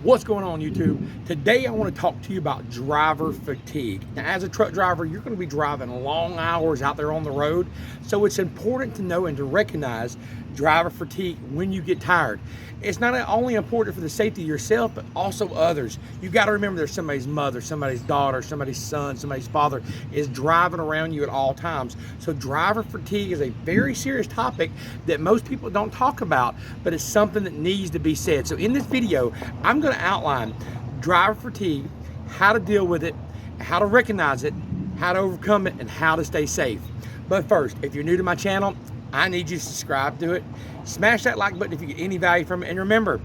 What's going on, YouTube? Today I want to talk to you about driver fatigue. Now, as a truck driver, you're going to be driving long hours out there on the road, so it's important to know and to recognize driver fatigue when you get tired. It's not only important for the safety of yourself, but also others. You got to remember there's somebody's mother, somebody's daughter, somebody's son, somebody's father is driving around you at all times. So driver fatigue is a very serious topic that most people don't talk about, but it's something that needs to be said. So in this video, I'm going to outline driver fatigue, how to deal with it, how to recognize it, how to overcome it, and how to stay safe. But first, if you're new to my channel, I need you to subscribe to it. Smash that like button if you get any value from it. And remember,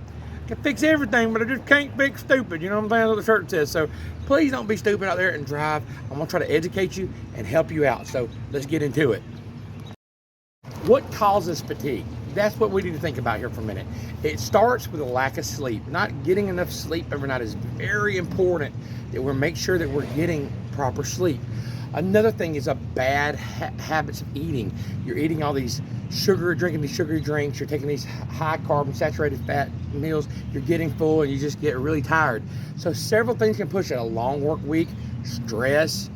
I can fix everything, but I just can't fix stupid. You know what I'm saying? That's what the shirt says. So please don't be stupid out there and drive. I'm going to try to educate you and help you out. So let's get into it. What causes fatigue? That's what we need to think about here for a minute. It starts with a lack of sleep. Not getting enough sleep every night is very important, that we make sure that we're getting proper sleep. Another thing is a bad habits of eating. You're eating all these drinking these sugary drinks, you're taking these high carb, saturated fat meals, you're getting full and you just get really tired. So several things can push it. A long work week, stress,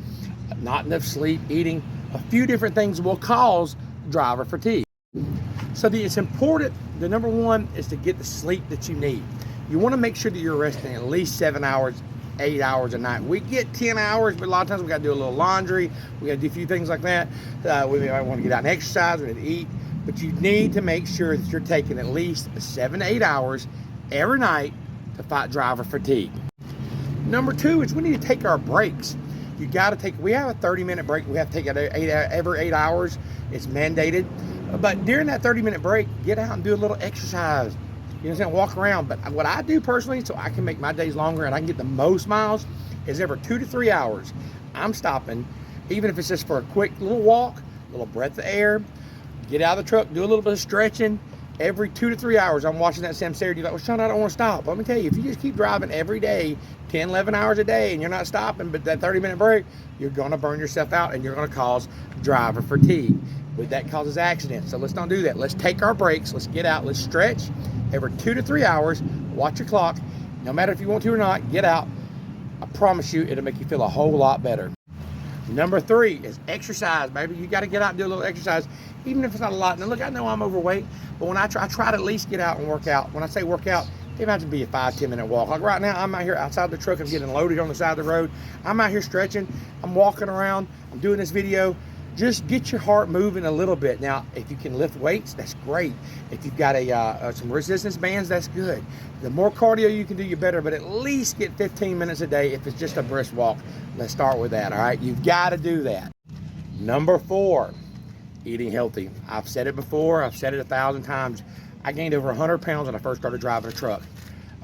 not enough sleep, eating, a few different things will cause driver fatigue. So it's important, the number one is to get the sleep that you need. You want to make sure that you're resting at least 7 hours, 8 hours a night. We get 10 hours, but a lot of times we got to do a little laundry. We got to do a few things like that. We might want to get out and exercise, we need to eat. But you need to make sure that you're taking at least 7 to 8 hours every night to fight driver fatigue. Number two is we need to take our breaks. You got to take, we have a 30-minute break. We have to take it every 8 hours. It's mandated. But during that 30-minute break, get out and do a little exercise. You know what I'm saying? Walk around. But what I do personally, so I can make my days longer and I can get the most miles, is every 2 to 3 hours, I'm stopping, even if it's just for a quick little walk, a little breath of air, get out of the truck, do a little bit of stretching. Every 2 to 3 hours, I'm watching that Sam Saturday. You're like, well, Sean, I don't want to stop. Let me tell you, if you just keep driving every day, 10, 11 hours a day, and you're not stopping, but that 30-minute break, you're going to burn yourself out and you're going to cause driver fatigue. But that causes accidents. So let's not do that. Let's take our breaks. Let's get out. Let's stretch every 2 to 3 hours. Watch your clock. No matter if you want to or not, get out. I promise you, it'll make you feel a whole lot better. Number three is exercise, baby. You got to get out and do a little exercise, even if it's not a lot. Now, look, I know I'm overweight, but when I try to at least get out and work out. When I say work out, it might be a 5-10 minute walk. Like right now, I'm out here outside the truck. I'm getting loaded on the side of the road. I'm out here stretching. I'm walking around. I'm doing this video. Just get your heart moving a little bit. Now, if you can lift weights, that's great. If you've got some resistance bands, that's good. The more cardio you can do, you better, but at least get 15 minutes a day if it's just a brisk walk. Let's start with that, all right? You've got to do that. Number four, eating healthy. I've said it before. I've said it 1,000 times. I gained over 100 pounds when I first started driving a truck.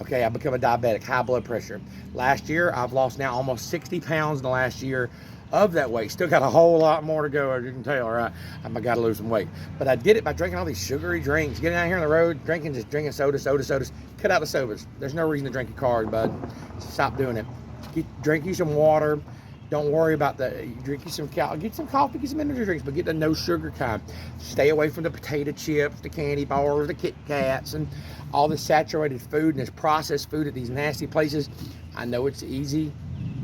Okay, I become a diabetic, high blood pressure. Last year, I've lost now almost 60 pounds in the last year of that weight. Still got a whole lot more to go, as you can tell, right? I got to lose some weight. But I did it by drinking all these sugary drinks, getting out here on the road, just drinking sodas. Cut out the sodas. There's no reason to drink your cars, bud. Stop doing it. Drink you some water. Don't worry about drink you some get some coffee, get some energy drinks, but get the no sugar kind. Stay away from the potato chips, the candy bars, the Kit Kats, and all this saturated food and this processed food at these nasty places. I know it's easy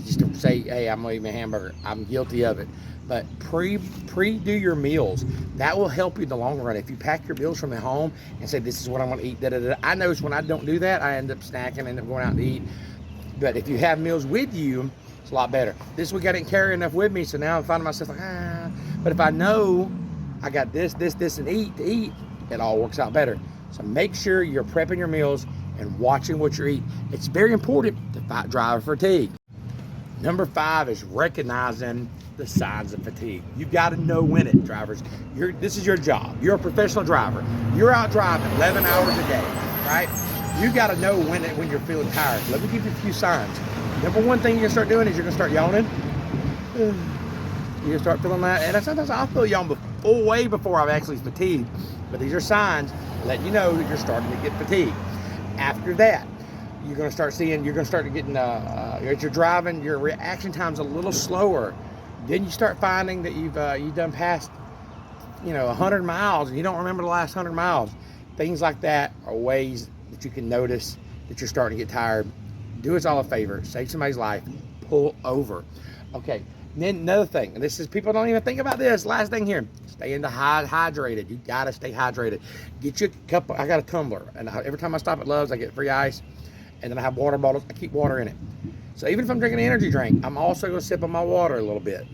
just to say, hey, I'm gonna eat my hamburger. I'm guilty of it. But pre-do your meals. That will help you in the long run. If you pack your meals from at home and say, this is what I'm gonna eat, I notice when I don't do that, I end up snacking, end up going out to eat. But if you have meals with you, it's a lot better. This week I didn't carry enough with me, so now I'm finding myself like, But if I know I got this, and eat, it all works out better. So make sure you're prepping your meals and watching what you eat. It's very important to fight driver fatigue. Number five is recognizing the signs of fatigue. You got to know when it, drivers. This is your job. You're a professional driver. You're out driving 11 hours a day, right? You got to know when you're feeling tired. Let me give you a few signs. Number one thing you're gonna start doing is you're gonna start yawning. You're gonna start feeling that, and sometimes I feel yawn way before I've actually fatigued. But these are signs letting you know that you're starting to get fatigued. After that, you're gonna start getting, as you're driving, your reaction time's a little slower. Then you start finding that you've done past, 100 miles, and you don't remember the last 100 miles. Things like that are ways that you can notice that you're starting to get tired, do us all a favor, save somebody's life, pull over. Okay, and then another thing, and this is, people don't even think about this, last thing here, stay hydrated. You gotta stay hydrated. Get your cup, I got a tumbler, and every time I stop at Love's, I get free ice, and then I have water bottles, I keep water in it. So even if I'm drinking an energy drink, I'm also gonna sip on my water a little bit.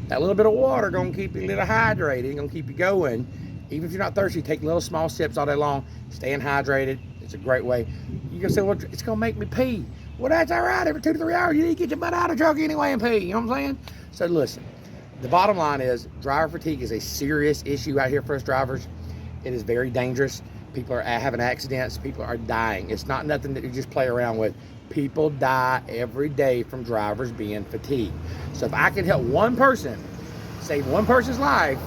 That little bit of water gonna keep you a little hydrated, gonna keep you going. Even if you're not thirsty, take little small sips all day long, staying hydrated. It's a great way. You can say, well, it's gonna make me pee. Well, that's all right. Every 2 to 3 hours, you need to get your butt out of the truck anyway and pee. You know what I'm saying? So listen, the bottom line is driver fatigue is a serious issue out here for us drivers. It is very dangerous. People are having accidents. People are dying. It's not nothing that you just play around with. People die every day from drivers being fatigued. So if I can help one person, save one person's life,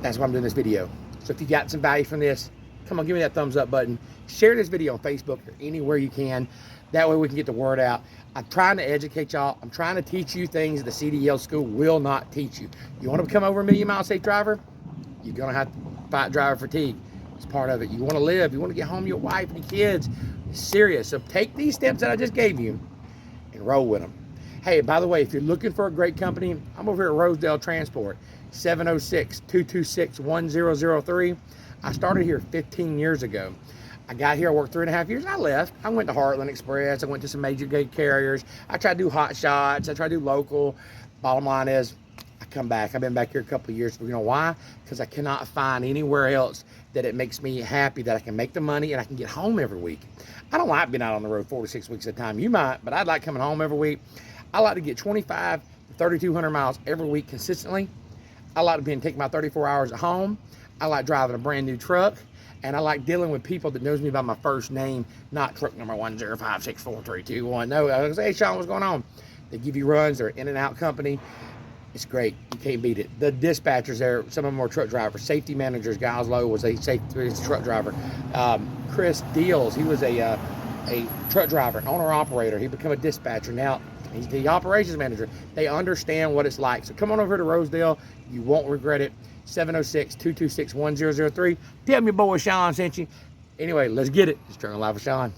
that's why I'm doing this video. So if you got some value from this, come on, give me that thumbs up button. Share this video on Facebook or anywhere you can. That way we can get the word out. I'm trying to educate y'all. I'm trying to teach you things the CDL school will not teach you. You want to become over a million mile safe driver? You're going to have to fight driver fatigue. It's part of it. You want to live. You want to get home to your wife and your kids. It's serious. So take these steps that I just gave you and roll with them. Hey, by the way, if you're looking for a great company, I'm over here at Rosedale Transport, 706-226-1003. I started here 15 years ago. I got here, I worked 3.5 years, I left. I went to Heartland Express, I went to some major gate carriers. I tried to do hot shots, I tried to do local. Bottom line is, I come back. I've been back here a couple of years. You know why? Because I cannot find anywhere else that it makes me happy that I can make the money and I can get home every week. I don't like being out on the road 4 to 6 weeks at a time. You might, but I'd like coming home every week. I like to get 25 to 3,200 miles every week consistently. I like to be taking my 34 hours at home. I like driving a brand new truck. And I like dealing with people that knows me by my first name, not truck number 105643221. No, I was like, hey, Sean, what's going on? They give you runs. They're an in-and-out company. It's great. You can't beat it. The dispatchers there, some of them are truck drivers. Safety managers, Giles Lowe was a truck driver. Chris Deals, he was a truck driver, an owner-operator. He became a dispatcher. Now, he's the operations manager. They understand what it's like. So come on over to Rosedale. You won't regret it. 706-226-1003. Tell me your boy Sean sent you. Anyway, let's get it. It's Trucking Life with Sean.